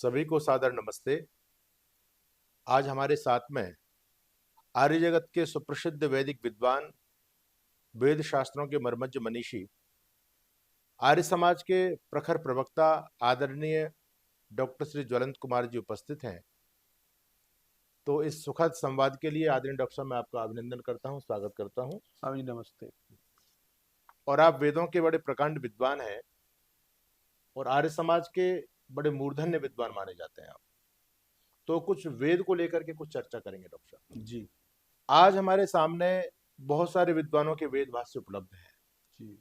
सभी को सादर नमस्ते। आज हमारे साथ में आर्य जगत के सुप्रसिद्ध वैदिक विद्वान, वेद शास्त्रों के मर्मज्ञ मनीषी, आर्य समाज के प्रखर प्रवक्ता आदरणीय डॉक्टर श्री ज्वलंत कुमार जी उपस्थित हैं। तो इस सुखद संवाद के लिए आदरणीय डॉक्टर साहब, मैं आपका अभिनंदन करता हूं, स्वागत करता हूं। स्वामी नमस्ते। और आप वेदों के बड़े प्रकांड विद्वान हैं और आर्य समाज के बड़े मूर्धन्य विद्वान माने जाते हैं आप। तो कुछ वेद को लेकर के कुछ चर्चा करेंगे डॉक्टर साहब जी आज हमारे सामने बहुत सारे विद्वानों के वेद भाष्य उपलब्ध हैं, जी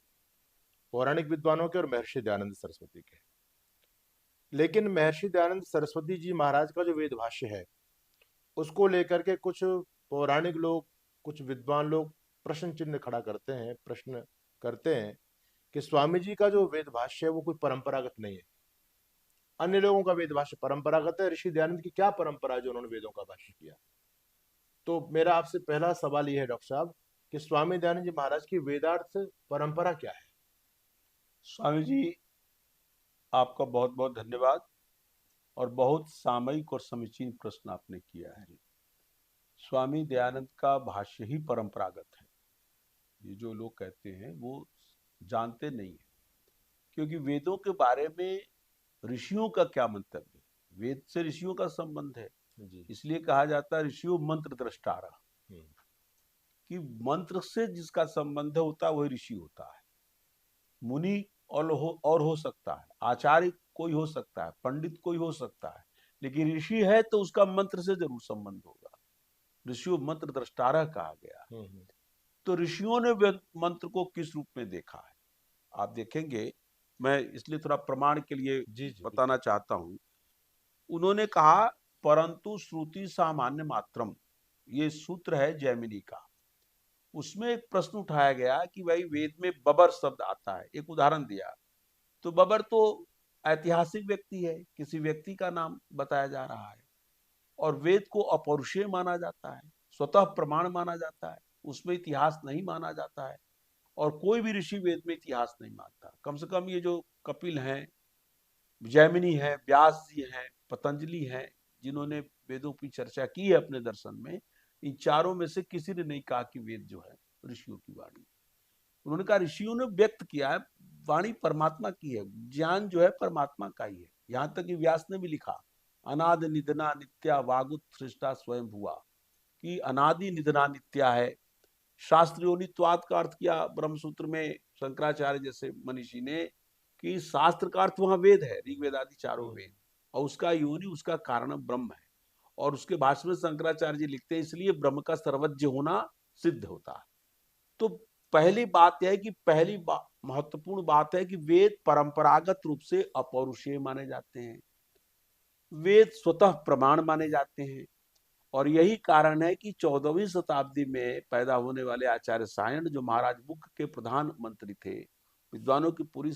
पौराणिक विद्वानों के और महर्षि दयानंद सरस्वती के। लेकिन महर्षि दयानंद सरस्वती जी महाराज का जो वेद भाष्य है, उसको लेकर के कुछ पौराणिक लोग, कुछ विद्वान लोग प्रश्न चिन्ह खड़ा करते हैं, प्रश्न करते हैं कि स्वामी जी का जो वेद भाष्य है वो कोई परंपरागत नहीं है। अन्य लोगों का वेद भाष्य परंपरागत है, ऋषि दयानंद की क्या परंपरा है जो उन्होंने वेदों का भाष्य किया। तो मेरा आपसे पहला सवाल यह है डॉक्टर साहब कि स्वामी दयानंद जी महाराज की वेदार्थ परंपरा क्या है। स्वामी जी, आपका बहुत बहुत धन्यवाद और बहुत सामयिक और समीचीन प्रश्न आपने किया है। स्वामी दयानंद का भाष्य ही परंपरागत है, ये जो लोग कहते हैं वो जानते नहीं है। क्योंकि वेदों के बारे में ऋषियों का क्या मंतव्य है, वेद से ऋषियों का संबंध है। जी। इसलिए कहा जाता है ऋषियों मंत्र द्रष्टारा, कि मंत्र से जिसका संबंध होता है वही ऋषि होता है। मुनि और हो सकता है, आचार्य कोई हो सकता है, पंडित कोई हो सकता है, लेकिन ऋषि है तो उसका मंत्र से जरूर संबंध होगा। ऋषियों मंत्र द्रष्टारः कहा गया। तो ऋषियों ने मंत्र को किस रूप में देखा है आप देखेंगे। मैं इसलिए थोड़ा प्रमाण के लिए जी जी बताना चाहता हूं। उन्होंने कहा परंतु श्रुति सामान्य मात्रम, ये सूत्र है जैमिनी का। उसमें एक प्रश्न उठाया गया कि भाई वेद में बबर शब्द आता है, एक उदाहरण दिया। तो बबर तो ऐतिहासिक व्यक्ति है, किसी व्यक्ति का नाम बताया जा रहा है, और वेद को अपौरुषेय माना जाता है, स्वतः प्रमाण माना जाता है, उसमें इतिहास नहीं माना जाता है। और कोई भी ऋषि वेद में इतिहास नहीं मानता। कम से कम ये जो कपिल हैं, जैमिनी है, व्यास जी हैं, पतंजलि हैं, जिन्होंने वेदों की चर्चा की है अपने दर्शन में, इन चारों में से किसी ने नहीं कहा कि वेद जो है ऋषियों की वाणी। उन्होंने कहा ऋषियों ने व्यक्त किया है, वाणी परमात्मा की है, ज्ञान जो है परमात्मा का ही है। यहां तक कि व्यास ने भी लिखा अनादि निधना नित्या वागुत सृष्टा स्वयं हुआ, कि अनादि निधना नित्या है। शास्त्रोनित्वाद का अर्थ किया ब्रह्मसूत्र में शंकराचार्य जैसे मनीषी ने, कि शास्त्र का अर्थ वहां वेद है, ऋग्वेद आदि चारों वेद, और उसका योनि, उसका कारण ब्रह्म है। और उसके भाष्य में शंकराचार्य जी लिखते हैं इसलिए ब्रह्म का सर्वज्ञ होना सिद्ध होता है। तो पहली बात यह है कि महत्वपूर्ण बात है कि वेद परंपरागत रूप से अपौरुषेय माने जाते हैं, वेद स्वतः प्रमाण माने जाते हैं। और यही कारण है कि 14वीं शताब्दी में पैदा होने वाले आचार्य सायण, जो महाराज बुक के प्रधानमंत्री थे, विद्वानों की पूरी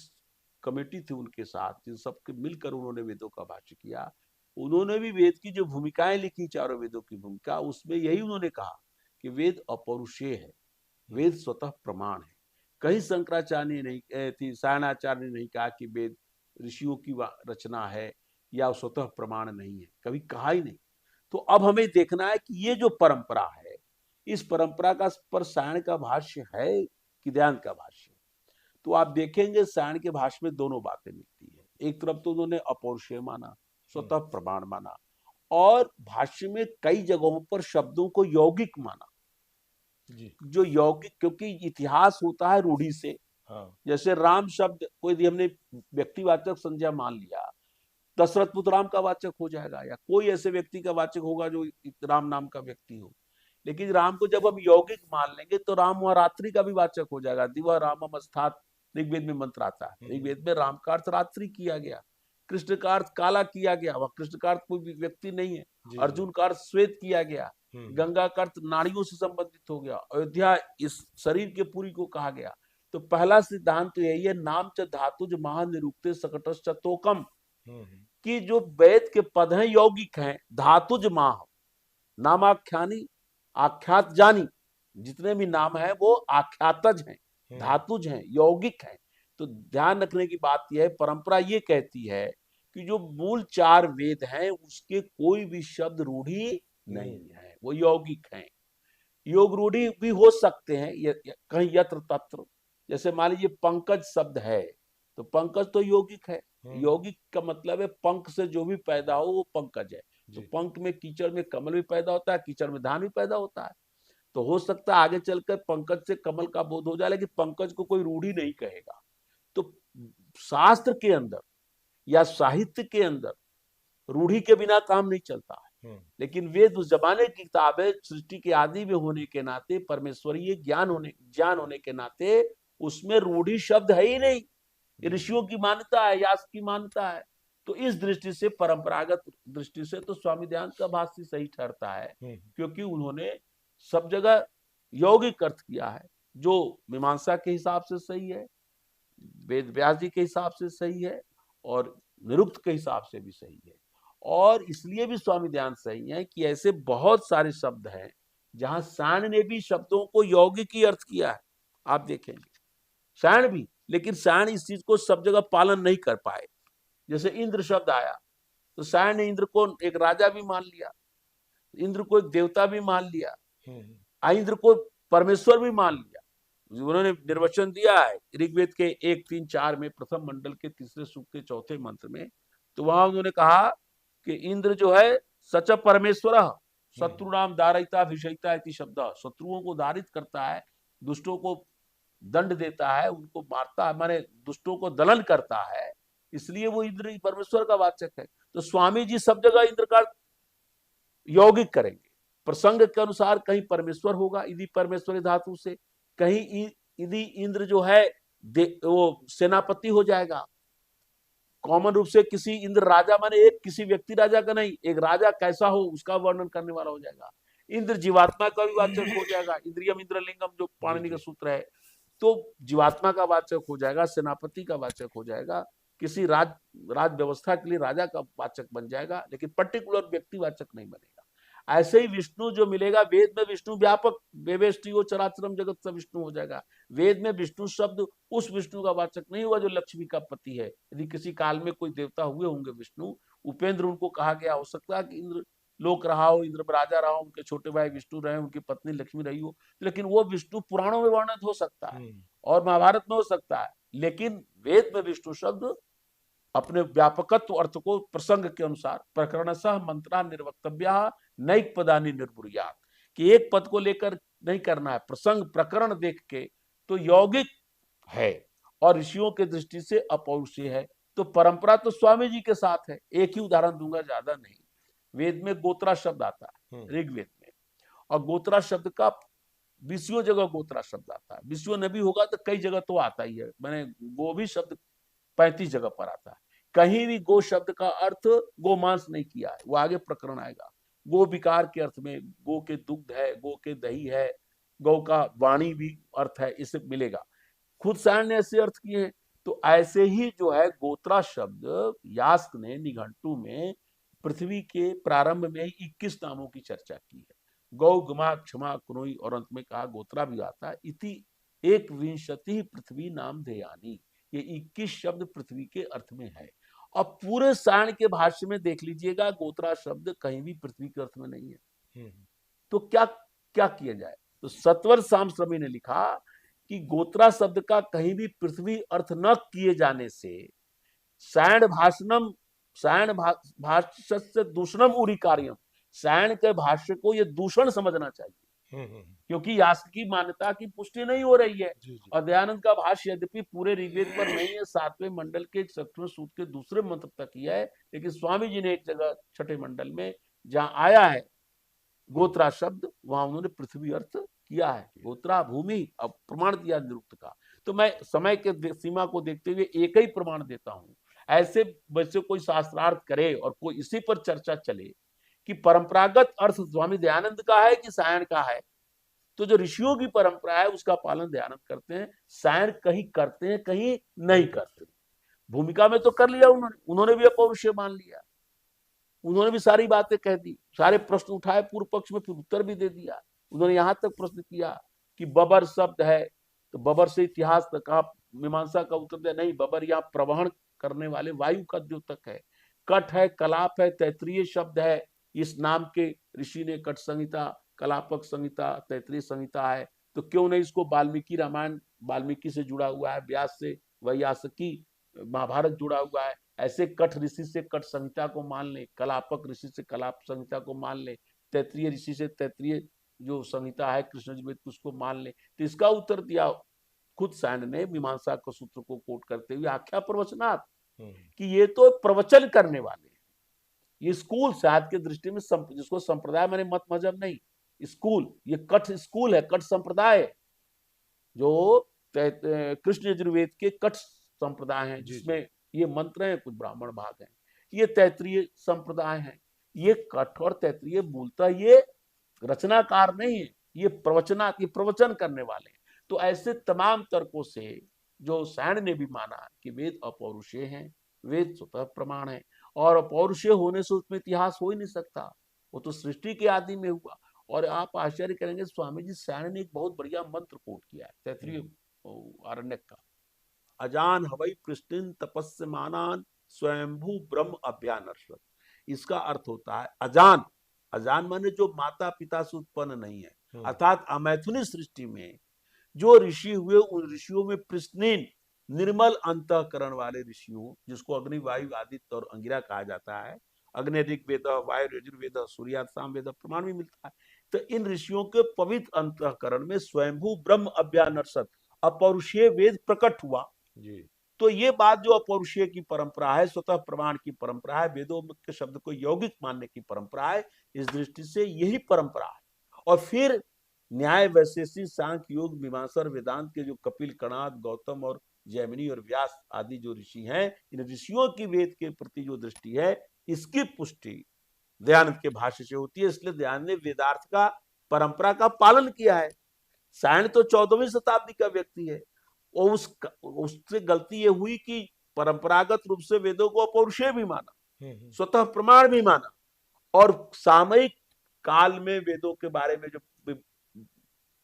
कमेटी थी उनके साथ, जिन सबके मिलकर उन्होंने वेदों का भाष्य किया। उन्होंने भी वेद की जो भूमिकाएं लिखी, चारों वेदों की भूमिका, उसमें यही उन्होंने कहा कि वेद अपौरुषेय है, वेद स्वतः प्रमाण है। कहीं शंकराचार्य ने नहीं, सायणाचार्य ने नहीं कहा कि वेद ऋषियों की रचना है या स्वतः प्रमाण नहीं है, कभी कहा ही नहीं। तो अब हमें देखना है कि ये जो परंपरा है, इस परंपरा का पर सायण का भाष्य है कि दयानंद का भाष्य। तो आप देखेंगे सायण के भाष्य में दोनों बातें मिलती है। एक तरफ तो उन्होंने अपौरुषेय माना, स्वतः प्रमाण माना, और भाष्य में कई जगहों पर शब्दों को यौगिक माना। जो यौगिक, क्योंकि इतिहास होता है रूढ़ी से। जैसे राम शब्द कोई यदि हमने व्यक्तिवाचक संज्ञा मान लिया, दशरथ पुत्र राम का वाचक हो जाएगा, या कोई ऐसे व्यक्ति का वाचक होगा जो राम नाम का व्यक्ति हो। लेकिन राम को जब हम यौगिक मान लेंगे तो राम वहां रात्रि का भी वाचक हो जाएगा। दिवा रामम अस्थात ऋग्वेद में मंत्र आता है, ऋग्वेद में राम का अर्थ रात्रि किया गया, कृष्ण का अर्थ काला किया गया, वह कृष्ण का अर्थ कोई व्यक्ति नहीं है। अर्जुन का अर्थ श्वेत किया गया, गंगा का अर्थ नाड़ियों से संबंधित हो गया, अयोध्या इस शरीर के पुरी को कहा गया। तो पहला सिद्धांत तो यही है, नाम च धातुज महानिरुक्ते सकटश्च तोकम, कि जो वेद के पद हैं यौगिक हैं। धातुज माह, नामाख्यानी, आख्यात जानी, जितने भी नाम है वो आख्यातज हैं, धातुज हैं, यौगिक हैं। तो ध्यान रखने की बात यह है, परंपरा ये कहती है कि जो मूल 4 वेद हैं उसके कोई भी शब्द रूढ़ी नहीं है, वो यौगिक हैं। योग रूढ़ी भी हो सकते हैं कहीं यत्र तत्र, जैसे मान लीजिए पंकज शब्द है तो पंकज तो यौगिक है। यौगिक का मतलब है पंख से जो भी पैदा हो वो पंकज है। तो पंख में कीचड़ में कमल भी पैदा होता है, कीचड़ में धान भी पैदा होता है। तो हो सकता है आगे चलकर पंकज से कमल का बोध हो जाए, लेकिन पंकज को कोई रूढ़ी नहीं कहेगा। तो शास्त्र के अंदर या साहित्य के अंदर रूढ़ी के बिना काम नहीं चलता है। लेकिन वेद उस जमाने की किताब है, सृष्टि के आदि में होने के नाते, परमेश्वरीय ज्ञान होने के नाते उसमें रूढ़ी शब्द है ही नहीं। ऋषियों की मान्यता है, यास्क की मान्यता है। तो इस दृष्टि से, परंपरागत दृष्टि से तो स्वामी दयानंद का भाष्य सही ठहरता है, क्योंकि उन्होंने सब जगह यौगिक अर्थ किया है, जो मीमांसा के हिसाब से सही है, वेद व्यास जी के हिसाब से सही है, और निरुक्त के हिसाब से भी सही है। और इसलिए भी स्वामी दयानंद सही है कि ऐसे बहुत सारे शब्द हैं जहां सायण ने भी शब्दों को यौगिक ही अर्थ किया है। आप देखेंगे सायण भी, लेकिन सायण इस चीज को सब जगह पालन नहीं कर पाए। जैसे इंद्र शब्द आया तो सायण ने इंद्र को एक राजा भी मान लिया, इंद्र को एक देवता भी मान लिया, इंद्र को परमेश्वर भी मान लिया। उन्होंने निर्वचन दिया है ऋग्वेद के 1, 3, 4 में, प्रथम मंडल के 3 सूक्त के 4 मंत्र में। तो वहां उन्होंने कहा कि इंद्र जो है सच परमेश्वर शत्रुनाम दारयिता विषयिता इति शब्द, शत्रुओं को दारित करता है, दुष्टों को दंड देता है, उनको मारता है, माने दुष्टों को दलन करता है, इसलिए वो इंद्र परमेश्वर का वाचक है। तो स्वामी जी सब जगह इंद्र का यौगिक करेंगे, प्रसंग के अनुसार कहीं परमेश्वर होगा यदि परमेश्वरी धातु से, कहीं यदि इंद्र जो है वो सेनापति हो जाएगा। कॉमन रूप से किसी इंद्र राजा माने एक किसी व्यक्ति राजा का नहीं, एक राजा कैसा हो उसका वर्णन करने वाला हो जाएगा। इंद्र जीवात्मा का भी वाचक हो जाएगा, इंद्रियम इंद्रलिंगम जो पाणिनि का सूत्र है, तो जीवात्मा का वाचक हो जाएगा, सेनापति का वाचक हो जाएगा, किसी राज व्यवस्था के लिए राजा का वाचक बन जाएगा, लेकिन पर्टिकुलर व्यक्ति वाचक नहीं बनेगा। ऐसे ही विष्णु जो मिलेगा, वेद में विष्णु व्यापक, वेवेष्टियो चराचरम जगत से विष्णु हो जाएगा। वेद में विष्णु शब्द उस विष्णु का वाचक नहीं हुआ जो लक्ष्मी का पति है। यदि किसी काल में कोई देवता हुए होंगे विष्णु, उपेंद्र उनको कहा गया, हो सकता है कि इंद्र लोक रहा हो, इंद्र राजा रहा हो, उनके छोटे भाई विष्णु रहे, उनकी पत्नी लक्ष्मी रही हो, लेकिन वो विष्णु पुराणों में वर्णित हो सकता है और महाभारत में हो सकता है। लेकिन वेद में विष्णु शब्द अपने व्यापकत्व अर्थ को प्रसंग के अनुसार प्रकरणशः मंत्रा निर्वक्तव्या नैक पदानि निर्ब्रूयात्, कि एक पद को लेकर नहीं करना है, प्रसंग प्रकरण देख के तो यौगिक है और ऋषियों के दृष्टि से अपौरुषीय है। तो परंपरा तो स्वामी जी के साथ है। एक ही उदाहरण दूंगा, ज्यादा नहीं। वेद में गोत्रा शब्द आता है ऋग्वेद में, और गोत्रा शब्द का 20 जगह गोत्रा शब्द आता है। 20 नबी होगा तो कई जगह तो आता ही है, मैंने गो भी शब्द 35 जगह पर आता है। कहीं भी गो शब्द का अर्थ गो मांस नहीं किया है, वो आगे प्रकरण आएगा। गो विकार के अर्थ में गो के दुग्ध है, गो के दही है, गौ का वाणी भी अर्थ है, इससे मिलेगा। खुद सायण ने ऐसे अर्थ किए हैं। तो ऐसे ही जो है गोत्रा शब्द यास्क ने निघंटु में पृथ्वी के प्रारंभ में 21 नामों की चर्चा की है। गौ, गमा, क्षमा, कुनोई और अंत में कहा गोत्रा भी आता है। इति 21 पृथ्वी नाम धेयानी, ये 21 शब्द पृथ्वी के अर्थ में है। और पूरे सायण के भाष्य में देख लीजिएगा, गोत्रा शब्द कहीं भी पृथ्वी के अर्थ में नहीं है। तो क्या क्या किया जाए? तो सत्वर सामश्रमी ने लिखा कि गोत्रा शब्द का कहीं भी पृथ्वी अर्थ न किए जाने से सायण भाष्य से दूषणम उरी कार्यम, सायण के भाष्य को ये दूषण समझना चाहिए, क्योंकि यास्क की मान्यता की पुष्टि नहीं हो रही है। और दयानंद का भाष्य यद्यपि पूरे ऋग्वेद पर नहीं है, 7वें मंडल के 6वें सूक्त के दूसरे मंत्र तक ही है, लेकिन स्वामी जी ने एक जगह 6ठे मंडल में जहां आया है गोत्रा शब्द, वहां उन्होंने पृथ्वी अर्थ किया है। गोत्रा भूमि, अब प्रमाण दिया निरुक्त का। तो मैं समय के सीमा को देखते हुए एक ही प्रमाण देता हूं। ऐसे वैसे कोई शास्त्रार्थ करे और कोई इसी पर चर्चा चले कि परंपरागत अर्थ स्वामी दयानंद का है कि सायण का है, तो जो ऋषियों की परंपरा है उसका पालन दयानंद करते हैं। सायण कहीं करते हैं, कहीं नहीं करते। भूमिका में तो कर लिया उन्होंने भी अपौरुषेय मान लिया, उन्होंने भी सारी बातें कह दी, सारे प्रश्न उठाए पूर्व पक्ष में, फिर उत्तर भी दे दिया। उन्होंने यहां तक प्रश्न किया कि बबर शब्द है, तो बबर से इतिहास कहा, मीमांसा का उत्तर दिया नहीं, बबर यहाँ प्रवहन करने वाले वायु का द्योतक है। कठ है, कलाप है, तैतरीय शब्द है। इस नाम के ऋषि ने कठ संहिता, कलापक संहिता, तैतरीय संहिता है। तो क्यों नहीं इसको वाल्मीकि रामायण, वाल्मीकि से जुड़ा हुआ है, व्यास से वैयासकी महाभारत जुड़ा हुआ है। ऐसे कठ ऋषि से कठ संहिता को मान ले, कलापक ऋषि से कलाप संहिता को मान ले, तैतरीय ऋषि से तैतरीय जो संहिता है कृष्ण यजुर्वेद की उसको मान ले। तो इसका उत्तर दिया खुद सैन ने मीमांसा के सूत्र को कोट करते हुए, आख्या प्रवचनात्, कि ये तो प्रवचन करने वाले हैं, ये स्कूल साध के दृष्टि में जिसको संप्रदाय मैंने मत मजहब नहीं, स्कूल, ये कठ स्कूल है, कठ संप्रदाय है, जो कृष्ण यजुर्वेद के कठ संप्रदाय हैं, जिसमें ये मंत्र हैं, कुछ ब्राह्मण भाग हैं, ये तैतरीय संप्रदाय है। ये कठ और तैतरीय मूलतः ये रचनाकार नहीं है, ये प्रवचन करने वाले हैं। तो ऐसे तमाम तर्कों से जो सैन ने भी माना कि वेद अपौरुषेय हैं, वेद स्वतः प्रमाण है, और अपौरुषेय होने से उसमें इतिहास हो ही नहीं सकता, वो तो सृष्टि के आदि में हुआ। और आप आश्चर्य करेंगे, स्वामी जी सैन ने एक बहुत बढ़िया मंत्र कोट किया है तैतरीय आरण्यक का, अजान हवई पृष्ठिन तपस्यमानान स्वयंभू ब्रह्म अभ्यानर्षत। इसका अर्थ होता है अजान, अजान माने जो माता पिता से उत्पन्न नहीं है, अर्थात अमैथुनी सृष्टि में जो ऋषि हुए, उन ऋषियों में प्रश्निन निर्मल अंतःकरण वाले ऋषियों, जिसको अग्नि वायु आदित्य और अंगिरा कहा जाता है, अग्नि ऋग्वेद, वायु यजुर्वेद, सूर्यात सामवेद प्रमाण भी मिलता है। तो इन ऋषियों के पवित्र अंतःकरण में स्वयंभू ब्रह्म अभ्यानर्षत, अपौरुषेय वेद प्रकट हुआ जी। तो ये बात जो अपौरुषेय की परंपरा है, स्वतः प्रमाण की परंपरा है, वेदों के शब्द को यौगिक मानने की परंपरा है, इस दृष्टि से यही परंपरा है। और फिर न्याय, वैशेषिक, सांख्य, योग, मीमांसा और वेदांत के जो कपिल, कणाद, गौतम और जैमिनी और व्यास आदि जो ऋषि हैं, इन ऋषियों की वेद के प्रति जो दृष्टि है, इसकी पुष्टि दयानंद के भाष्य से होती है। इसलिए दयानंद ने वेदार्थ का परंपरा का पालन किया है। सायण तो 14वीं शताब्दी का व्यक्ति है, और उससे गलती ये हुई कि परंपरागत रूप से वेदों को अपौरुषेय भी माना, स्वतः प्रमाण भी माना, और सामयिक काल में वेदों के बारे में जो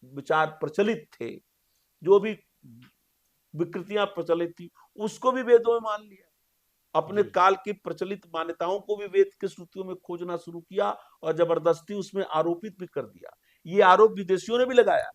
विचार प्रचलित थे, जो भी विकृतियां प्रचलित थी, उसको भी वेदों में मान लिया। अपने काल की प्रचलित मान्यताओं को भी वेद के श्रुतियों में खोजना शुरू किया और जबरदस्ती उसमें आरोपित भी कर दिया। ये आरोप विदेशियों ने भी लगाया।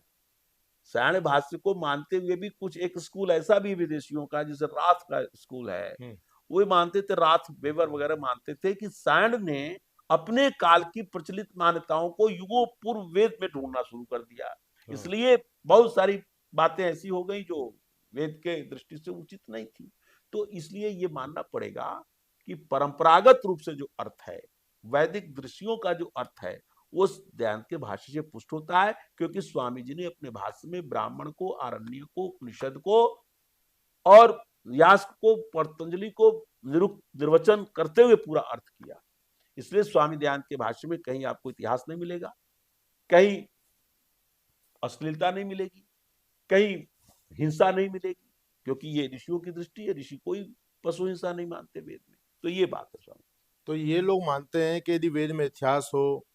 सायण भाष्य को मानते हुए भी कुछ एक स्कूल ऐसा भी विदेशियों का, जैसे राथ का स्कूल है, वो मानते थे, राथ वेबर वगैरह मानते थे कि सायण ने अपने काल की प्रचलित मान्यताओं को युगों पूर्व वेद में ढूंढना शुरू कर दिया। इसलिए बहुत सारी बातें ऐसी हो गई जो वेद के दृष्टि से उचित नहीं थी। तो इसलिए ये मानना पड़ेगा कि परंपरागत रूप से जो अर्थ है, वैदिक दृश्यों का जो अर्थ है, वो दयानंद के भाष्य से पुष्ट होता है, क्योंकि स्वामी जी ने अपने भाष्य में ब्राह्मण को, आरण्य को, उपनिषद को और व्यास को, पतंजलि को निर्वचन करते हुए पूरा अर्थ किया। इसलिए स्वामी दयानंद के भाष्य में कहीं आपको इतिहास नहीं मिलेगा, कहीं अश्लीलता नहीं मिलेगी, कहीं हिंसा नहीं मिलेगी, क्योंकि ये ऋषियों की दृष्टि है, ऋषि कोई पशु हिंसा नहीं मानते वेद में। तो ये बात है स्वामी। तो ये लोग मानते हैं कि यदि वेद में इतिहास हो,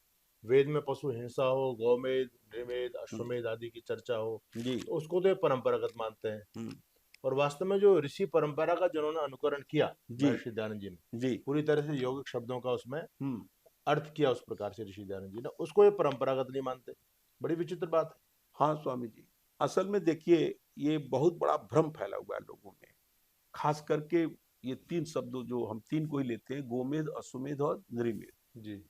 वेद में पशु हिंसा हो, गौमेद, नृमेद, अश्वमेध आदि की चर्चा हो जी, तो उसको तो परंपरागत मानते हैं। और वास्तव में जो ऋषि परंपरा का जिन्होंने अनुकरण किया महर्षि दयानंद जी ने, पूरी तरह से यौगिक शब्दों का उसमें अर्थ किया उस प्रकार से ऋषि दयानंद जी ने, उसको ये परंपरागत नहीं मानते। बड़ी विचित्र बात है। हाँ स्वामी जी, असल में देखिए, ये बहुत बड़ा भ्रम फैला हुआ है लोगों में, खास करके ये तीन शब्दों जो हम तीन को ही लेते हैं, गोमेद, अश्वमेध और नृमेध जी।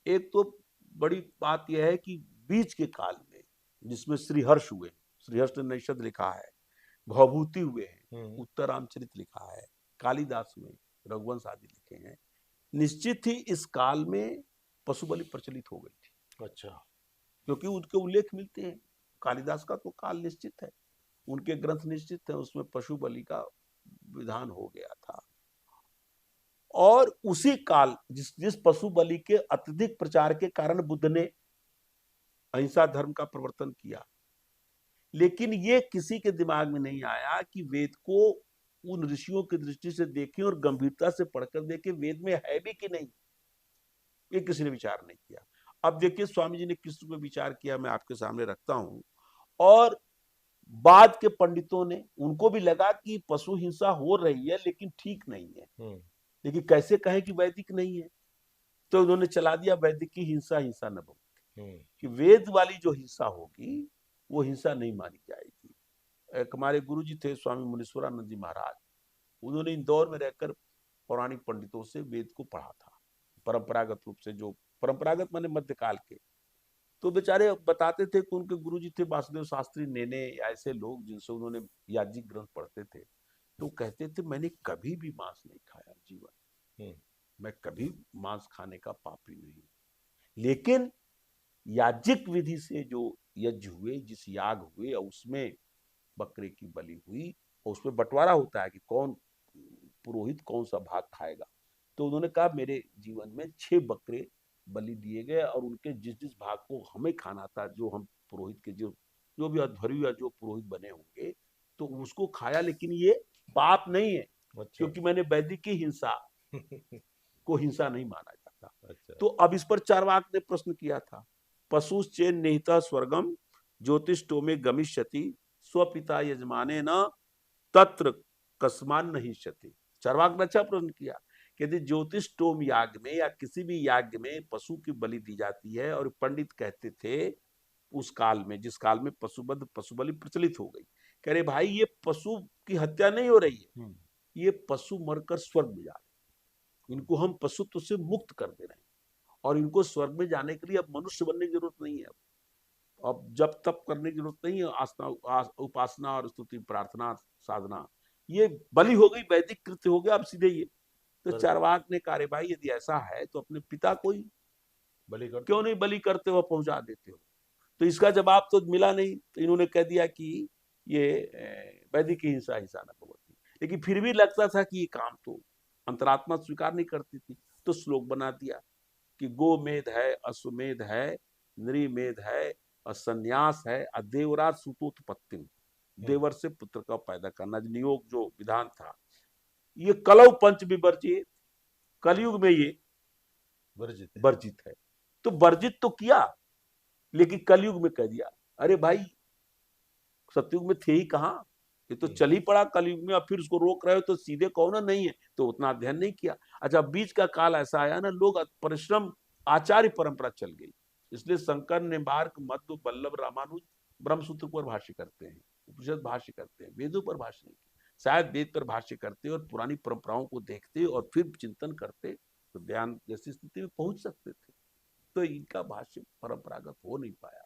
एक तो बड़ी बात यह है कि बीच के काल में जिसमें श्रीहर्ष हुए, श्रीहर्ष ने नैषद लिखा है, भवभूति हुए हैं, उत्तर रामचरित लिखा है, कालिदास हुए, रघुवंश आदि लिखे हैं, निश्चित ही इस काल में पशु बलि प्रचलित हो गई थी। अच्छा, क्योंकि उनके उल्लेख मिलते हैं, कालिदास का तो काल निश्चित है, उनके ग्रंथ निश्चित है, उसमें पशु बलि का विधान हो गया था। और उसी काल जिस पशु बलि के अत्यधिक प्रचार के कारण बुद्ध ने अहिंसा धर्म का प्रवर्तन किया, लेकिन ये किसी के दिमाग में नहीं आया कि वेद को उन ऋषियों की दृष्टि से देखें और गंभीरता से पढ़कर देखें वेद में है भी कि नहीं, ये किसी ने विचार नहीं किया। अब देखिए स्वामी जी ने किस पे विचार किया, मैं आपके सामने रखता हूं। और बाद के पंडितों ने, उनको भी लगा कि पशु हिंसा हो रही है लेकिन ठीक नहीं है, लेकिन कैसे कहें कि वैदिक नहीं है? तो उन्होंने चला दिया वैदिक की हिंसा हिंसा न भूत, कि वेद वाली जो हिंसा होगी वो हिंसा नहीं मानी जाएगी। एक हमारे गुरु जी थे स्वामी मुनीश्वरानंद जी महाराज, उन्होंने इंदौर में रहकर पौराणिक पंडितों से वेद को पढ़ा था, परंपरागत रूप से, जो परंपरागत माने मध्यकाल के। तो बेचारे बताते थे कि उनके गुरु जी थे वासुदेव शास्त्री नेने, ऐसे लोग जिनसे उन्होंने याज्ञिक ग्रंथ पढ़ते थे। तो कहते थे मैंने कभी भी मांस नहीं खाया जीवन, मैं कभी मांस खाने का पापी नहीं, लेकिन याज्ञिक विधि से जो यज्ञ हुए, जिस याग हुए और उसमें बकरे की बलि हुई, और उसमें बंटवारा होता है कि कौन पुरोहित कौन सा भाग खाएगा। तो उन्होंने कहा मेरे जीवन में 6 बकरे बलि दिए गए और उनके जिस जिस भाग को हमें खाना था, जो हम पुरोहित के जो भी अध्वर्यु या जो पुरोहित बने होंगे, तो उसको खाया, लेकिन ये पाप नहीं है, क्योंकि मैंने वैदिक की हिंसा को हिंसा नहीं माना जाता। तो अब इस पर चार्वाक ने प्रश्न किया था, पशुश्चेन निहिता स्वर्गम ज्योतिष्टो में गमिष्यति स्वपिता यजमाने न तत्र कस्मान नहीं क्षति। चार्वाक ने अच्छा प्रश्न किया, यदि ज्योतिष्टोम याग में या किसी भी याग में पशु की बलि दी जाती है, और पंडित कहते थे उस काल में, जिस काल में पशुबद्ध पशु बलि प्रचलित हो गई, कह रहे भाई ये पशु की हत्या नहीं हो रही है, ये पशु मरकर स्वर्ग में जा रहे, इनको हम पशुत्व से मुक्त कर दे रहे हैं, और इनको स्वर्ग में जाने के लिए अब मनुष्य बनने की जरूरत नहीं है, अब जब तप करने की जरूरत नहीं है, आस्था उपासना और स्तुति प्रार्थना साधना, ये बलि हो गई, वैदिक कृत्य हो गया, अब सीधे ये। तो चार्वाक ने कहा भाई यदि ऐसा है तो अपने पिता को ही बलि कर, क्यों नहीं बलि करते हो, पहुंचा देते हो? तो इसका जवाब तो मिला नहीं, तो इन्होंने कह दिया कि ये वैदिक की हिंसा हिंसा न भवति। लेकिन फिर भी लगता था कि ये काम तो अंतरात्मा स्वीकार नहीं करती थी, तो श्लोक बना दिया कि गोमेध है, अश्वमेध है, नृमेध है, संन्यास है, देवराज सुतोत्पत्ति, देवर से पुत्र का पैदा करना, नियोग जो विधान था, ये कलौ पंच विवर्जित, कलयुग में ये वर्जित है। तो वर्जित तो किया, लेकिन कलयुग में कह दिया अरे भाई सतयुग में थे ही कहां, ये तो चल ही पड़ा कलयुग में, अब फिर उसको रोक रहे हो, तो सीधे कहो ना नहीं है, तो उतना अध्ययन नहीं किया। अच्छा, बीच का काल ऐसा आया ना, लोग परिश्रम, आचार्य परंपरा चल गई, इसलिए शंकर ने मार्ग मध्व वल्लभ रामानुज ब्रह्मसूत्र पर भाष्य करते हैं, उपनिषद भाष्य करते हैं, वेदों पर भाष्य नहीं, शायद वेद पर भाष्य करते और पुरानी परंपराओं को देखते और फिर चिंतन करते तो ध्यान जैसी स्थिति में पहुंच सकते थे, तो इनका भाष्य परंपरागत हो नहीं पाया।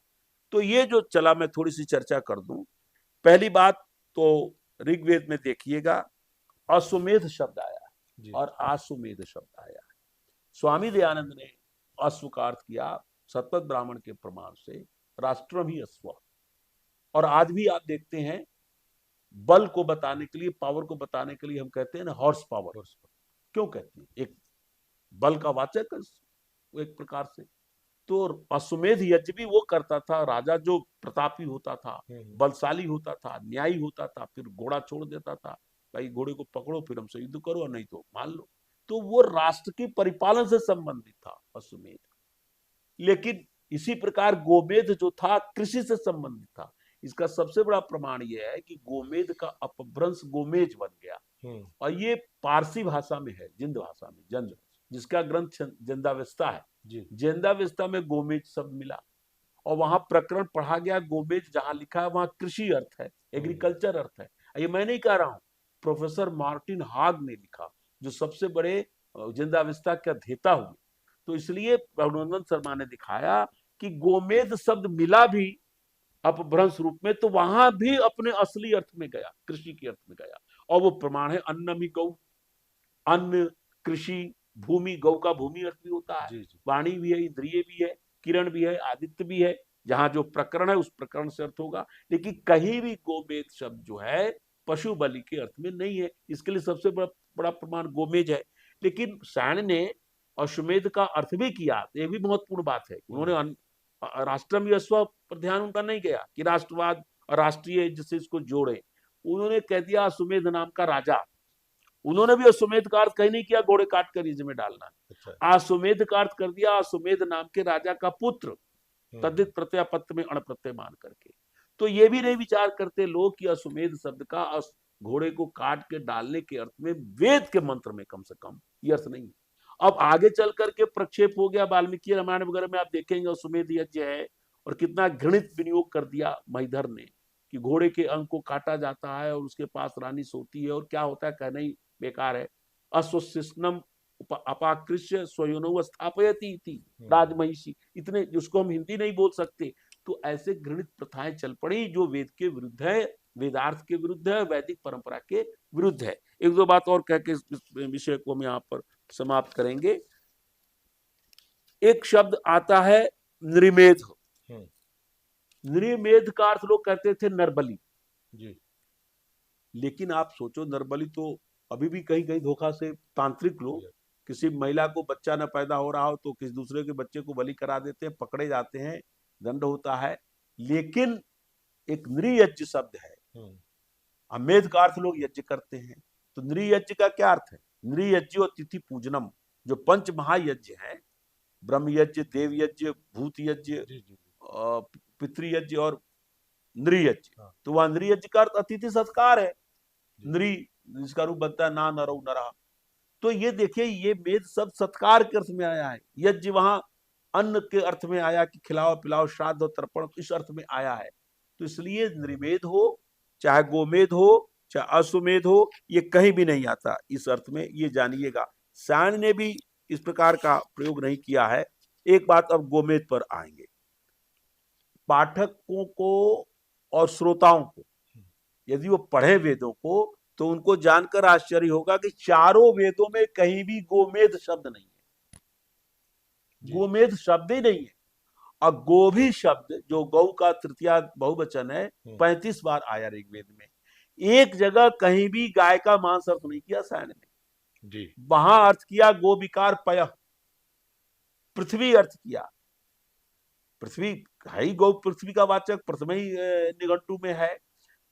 तो ये जो चला, मैं थोड़ी सी चर्चा कर दूं। पहली बात तो ऋग्वेद में देखिएगा अश्वमेध शब्द आया और आश्वमेध शब्द आया। स्वामी दयानंद ने अश्व का अर्थ किया सतपथ ब्राह्मण के प्रमाण से, राष्ट्रम ही अश्व, और आज भी आप देखते हैं बल को बताने के लिए, पावर को बताने के लिए हम कहते हैं ना हॉर्स पावर, क्यों कहते हैं, एक बल का वाचक एक प्रकार से। तो अश्वमेध यज्ञ भी वो करता था, राजा जो प्रतापी होता था, बलशाली होता था, न्यायी होता था, फिर घोड़ा छोड़ देता था, भाई घोड़े को पकड़ो फिर हमसे युद्ध करो, नहीं तो मान लो, तो वो राष्ट्र के परिपालन से संबंधित था अश्वमेध। लेकिन इसी प्रकार गोमेध जो था कृषि से संबंधित था। इसका सबसे बड़ा प्रमाण यह है कि गोमेध का अपभ्रंश गोमेज बन गया, और ये पारसी भाषा में है, जिंद भाषा में, जंद, जिसका ग्रंथ जंदावेस्ता है, जंदावेस्ता में गोमेज शब्द मिला, और वहां प्रकरण पढ़ा गया, गोमेज जहां लिखा है वहां कृषि अर्थ है, एग्रीकल्चर अर्थ है। ये मैं नहीं कह रहा हूं, प्रोफेसर मार्टिन हाग ने लिखा, जो सबसे बड़े जंदावेस्ता के अध्येता हुए। तो इसलिए रघुनंदन शर्मा ने दिखाया कि गोमेध शब्द मिला भी अपभ्रंश रूप में, तो वहां भी अपने असली अर्थ में गया, कृषि के अर्थ में गया, और वो प्रमाण है अन्नमी गौ, अन्न, कृषि, भूमि, गौ का भूमि अर्थ भी होता है, वाणी भी है, इंद्रिय भी है, किरण भी है, आदित्य भी है, जहां जो प्रकरण है उस प्रकरण से अर्थ होगा। लेकिन कहीं भी गोमेध शब्द जो है पशु बलि के अर्थ में नहीं है, इसके लिए सबसे बड़ा प्रमाण गोमेज है। लेकिन सायण ने अश्वमेध का अर्थ भी किया, ये भी महत्वपूर्ण बात है। उन्होंने राष्ट्रम अश्व पर ध्यान उनका नहीं गया कि राष्ट्रवाद और राष्ट्रीय जिससे इसको जोड़े, उन्होंने कह दिया अश्वमेध नाम का राजा। उन्होंने भी अश्वमेध का अर्थ कहीं नहीं किया घोड़े काट कर यज्ञ में डालना, अश्वमेध का अर्थ कर दिया अश्वमेध नाम के राजा का पुत्र, तद्धित प्रत्ययपत्र में अण प्रत्यय मान करके। तो ये भी नहीं विचार करते लोग कि अश्वमेध शब्द का घोड़े को काट के डालने के अर्थ में वेद के मंत्र में कम से कम ये अर्थ नहीं है। अब आगे चल करके प्रक्षेप हो गया, वाल्मीकि रामायण वगैरह में आप देखेंगे अश्वमेध यज्ञ है, और कितना घृणित विनियोग कर दिया महिधर ने कि घोड़े के अंग को काटा जाता है और उसके पास रानी सोती है, और क्या होता है कहना ही बेकार है। अश्वशिष्णम अपाकृष्य स्वयोनौ स्थापयति इति राजमहिषी, इतने जिसको हम हिंदी नहीं बोल सकते। तो ऐसे घृणित प्रथाएं चल पड़ी जो वेद के विरुद्ध है, वेदार्थ के विरुद्ध है, वैदिक परंपरा के विरुद्ध है। एक दो बात और कह के इस विषय को हम यहाँ पर समाप्त करेंगे। एक शब्द आता है नृमेध। नृमेध का अर्थ लोग कहते थे नरबली जी। लेकिन आप सोचो, नरबली तो अभी भी कहीं कहीं धोखा से तांत्रिक लोग, किसी महिला को बच्चा न पैदा हो रहा हो तो किसी दूसरे के बच्चे को बलि करा देते हैं, पकड़े जाते हैं, दंड होता है। लेकिन एक नृयज्ञ शब्द है, अमेध का अर्थ लोग यज्ञ करते हैं। तो नृयज्ञ का क्या अर्थ है? नृयज्ञ और तिथि पूजनम, जो पंच महायज्ञ है, ब्रह्म यज्ञ, देव यज्ञ, भूत यज्ञ, पितृयज्ञ और नृयज्ञ। तो वह नृयज्ञ का अर्थ अतिथि सत्कार है। नृ जिसका रूप बनता है ना नरो नरा। तो ये देखिए, ये वेद शब्द सत्कार के अर्थ में आया है। यज्ञ वहां अन्न के अर्थ में आया कि खिलाओ पिलाओ, श्राद्ध और तर्पण, इस अर्थ में आया है। तो इसलिए नृमेध हो, चाहे गोमेध हो, चाहे अश्वमेध हो, ये कहीं भी नहीं आता इस अर्थ में, ये जानिएगा। सायण ने भी इस प्रकार का प्रयोग नहीं किया है। एक बात अब गोमेध पर आएंगे। पाठकों को और श्रोताओं को यदि वो पढ़े वेदों को तो उनको जानकर आश्चर्य होगा कि चारों वेदों में कहीं भी गोमेध शब्द नहीं है। गोमेध शब्द ही नहीं है। और गोभी शब्द जो गौ का तृतीया बहुवचन है, 35 बार आया ऋग्वेद में। एक जगह कहीं भी गाय का मांस अर्थ नहीं किया सायण ने जी। वहां अर्थ किया गो विकार पय, पृथ्वी अर्थ किया। पृथ्वी है ही, गौ पृथ्वी का वाचक प्रथम ही निघंटु में है।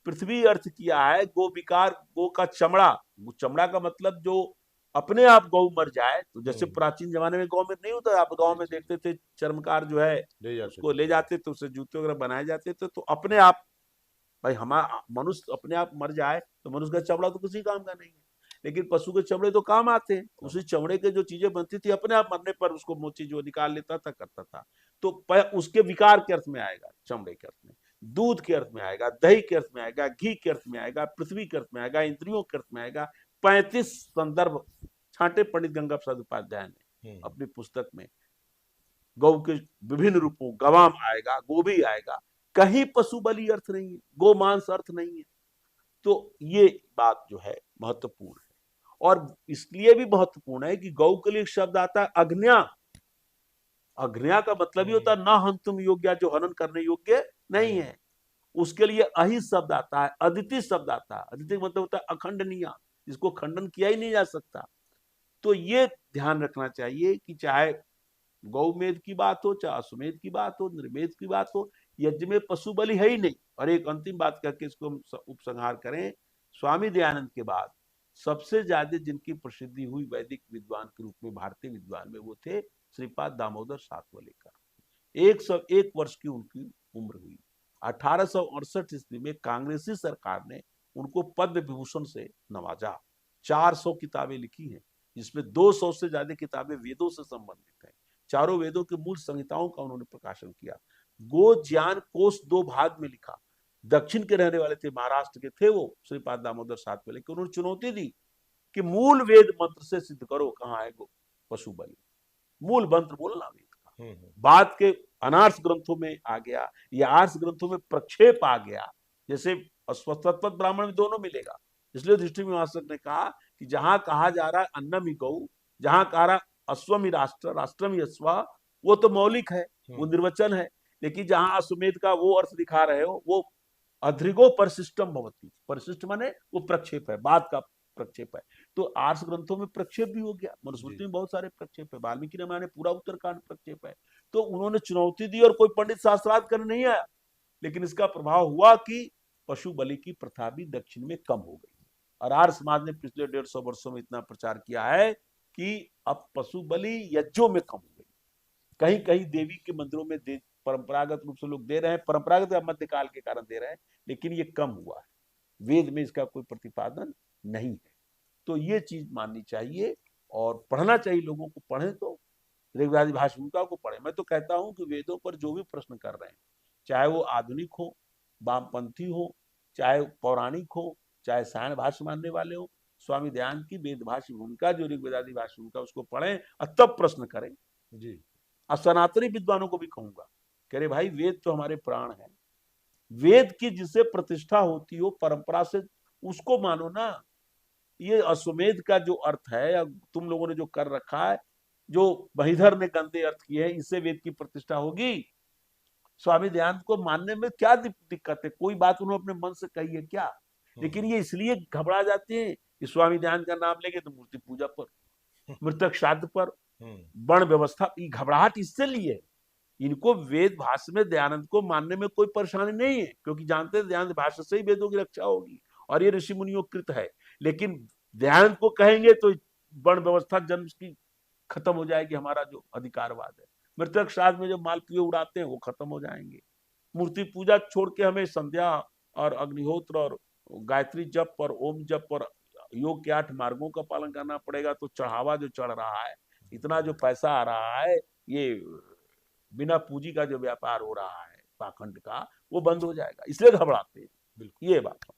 पृथ्वी अर्थ किया है गो विकार, गो का चमड़ा। चमड़ा का मतलब जो अपने आप गौ मर जाए, तो जैसे प्राचीन जमाने में गौ में नहीं होता, आप गांव में देखते थे चर्मकार जो है उसको ले जाते तो उससे जूते वगैरह बनाए जाते थे। तो अपने आप भाई हमारा मनुष्य अपने आप मर जाए तो मनुष्य का चमड़ा तो किसी काम का नहीं है, लेकिन पशु के चमड़े तो काम आते हैं। उसी चमड़े के जो चीजें बनती थी अपने आप मरने पर उसको मोची जो निकाल लेता था, करता था। तो उसके विकार के अर्थ में आएगा, चमड़े के अर्थ में, दूध के अर्थ में आएगा, दही के अर्थ में आएगा, घी के अर्थ में आएगा, पृथ्वी के अर्थ में आएगा, इंद्रियों के अर्थ में आएगा। 35 संदर्भ छांटे पंडित गंगा प्रसाद उपाध्याय ने अपनी पुस्तक में। गौ के विभिन्न रूपों, गवाम आएगा, गोभी आएगा, कहीं पशु बलि अर्थ नहीं है, गो मांस अर्थ नहीं है। तो ये बात जो है महत्वपूर्ण है, और इसलिए भी महत्वपूर्ण है कि गौ के लिए शब्द आता है अग्न्या। अग्न्या का मतलब ही होता है न हंतुम योग्य, जो हनन करने योग्य नहीं है। उसके लिए अहि शब्द आता है, अदिति शब्द आता है। अदिति मतलब होता है अखंडनीय, जिसको खंडन किया ही नहीं जा सकता। तो ये ध्यान रखना चाहिए कि चाहे गौमेध की बात हो, चाहे अश्वमेध की बात हो, नृमेध की बात हो, यज्ञ में पशु बलि है ही नहीं। और एक अंतिम बात करके इसको हम उपसंहार करें। स्वामी दयानंद के बाद सबसे ज्यादा जिनकी प्रसिद्धि हुई वैदिक विद्वान के रूप में, भारतीय विद्वान में, वो थे श्रीपाद दामोदर सातवलेकर। 101 वर्ष की उनकी उम्र हुई। 1868 ईस्वी में कांग्रेसी सरकार ने उनको पद्म विभूषण से नवाजा। 400 किताबें लिखी हैं, जिसमें 200 से ज्यादा किताबें वेदों से संबंधित हैं। चारों वेदों के मूल संहिताओं का उन्होंने प्रकाशन किया। गो ज्ञान कोश 2 भाग में लिखा। दक्षिण के रहने वाले थे, महाराष्ट्र के थे वो श्रीपाद दामोदर सातवलेकर। उन्होंने चुनौती दी कि मूल वेद मंत्र से सिद्ध करो कहाँ है गो पशु बलि, मूल मंत्र बोलना वेद का। बाद के अनार्स ग्रंथों में आ गया, या आर्स ग्रंथों में प्रक्षेप आ गया। जैसे अश्वत्थ ब्राह्मण में दोनों मिलेगा। इसलिए दृष्टि मीमांसक ने कहा कि जहां कहा जा रहा है अन्नम ही गौ, जहां कहा रहा अश्वम ही राष्ट्र, राष्ट्रम ही अश्वा, वो तो मौलिक है, वो निर्वचन है। लेकिन जहां अश्वमेध का वो अर्थ दिखा रहे हो, वो अध्रिगो परिशिष्टम भवती। परिशिष्ट माने वो प्रक्षेप है, बाद का प्रक्षेप है। तो आर्ष ग्रंथों में प्रक्षेप भी हो गया, मनुस्मृति में बहुत सारे प्रक्षेप है, वाल्मीकि रामायण में पूरा उत्तरकांड प्रक्षेप है। तो उन्होंने चुनौती दी और कोई पंडित शास्त्रार्थ करने नहीं आया, लेकिन इसका प्रभाव हुआ कि पशु बलि की प्रथा भी दक्षिण में कम हो गई। और आर्य समाज ने पिछले 150 वर्षों में इतना प्रचार किया है कि अब पशु बलि यज्ञों में कम हो गई। कहीं कहीं देवी के मंदिरों में परंपरागत रूप से लोग दे रहे हैं, परंपरागत मध्यकाल के कारण दे रहे हैं, लेकिन ये कम हुआ है। वेद में इसका कोई प्रतिपादन नहीं है। तो ये चीज माननी चाहिए और पढ़ना चाहिए, लोगों को पढ़े तो ऋग्वेदादि भाषा को पढ़े। मैं तो कहता हूं कि वेदों पर जो भी प्रश्न कर रहे हैं, चाहे वो आधुनिक हो, वामपंथी हो, चाहे पौराणिक हो, चाहे सायण भाष्य मानने वाले हो, स्वामी दयानंद की वेद भाष्य भूमिका जो ऋग्वेदादि भाष्य भूमिका उसको पढ़ें और तब प्रश्न करें। जी। और सनातनी विद्वानों को भी कहूंगा कि अरे भाई वेद तो हमारे प्राण है, वेद की जिससे प्रतिष्ठा होती हो परंपरा से उसको मानो ना। ये अश्वमेध का जो अर्थ है या तुम लोगों ने जो कर रखा है, जो बहिधर ने गंदे अर्थ किए हैं, इससे वेद की प्रतिष्ठा होगी? स्वामी दयानंद को मानने में क्या दिक्कत है? कोई बात उन्होंने अपने मन से कही है क्या? लेकिन ये इसलिए घबरा जाते हैं कि स्वामी दयानंद का नाम लेंगे तो मूर्ति पूजा पर, मृतक श्राद्ध पर, वर्ण व्यवस्था, ये घबराहट इससे लिए। इनको वेद भाष्य में दयानंद को मानने में कोई परेशानी नहीं है, क्योंकि जानते हैं दयानंद भाष्य से ही वेदों की रक्षा होगी और ये ऋषि मुनियों कृत है। लेकिन दयानंद को कहेंगे तो वर्ण व्यवस्था जन्म की खत्म हो जाएगी, हमारा जो अधिकारवाद है। मृतक श्राद्ध में जो मालपुए उड़ाते हैं वो खत्म हो जाएंगे। मूर्ति पूजा छोड़ के हमें संध्या और अग्निहोत्र और गायत्री जप और ओम जप और योग के 8 मार्गों का पालन करना पड़ेगा। तो चढ़ावा जो चढ़ रहा है, इतना जो पैसा आ रहा है, ये बिना पूंजी का जो व्यापार हो रहा है पाखंड का, वो बंद हो जाएगा, इसलिए घबराते हैं। ये बात।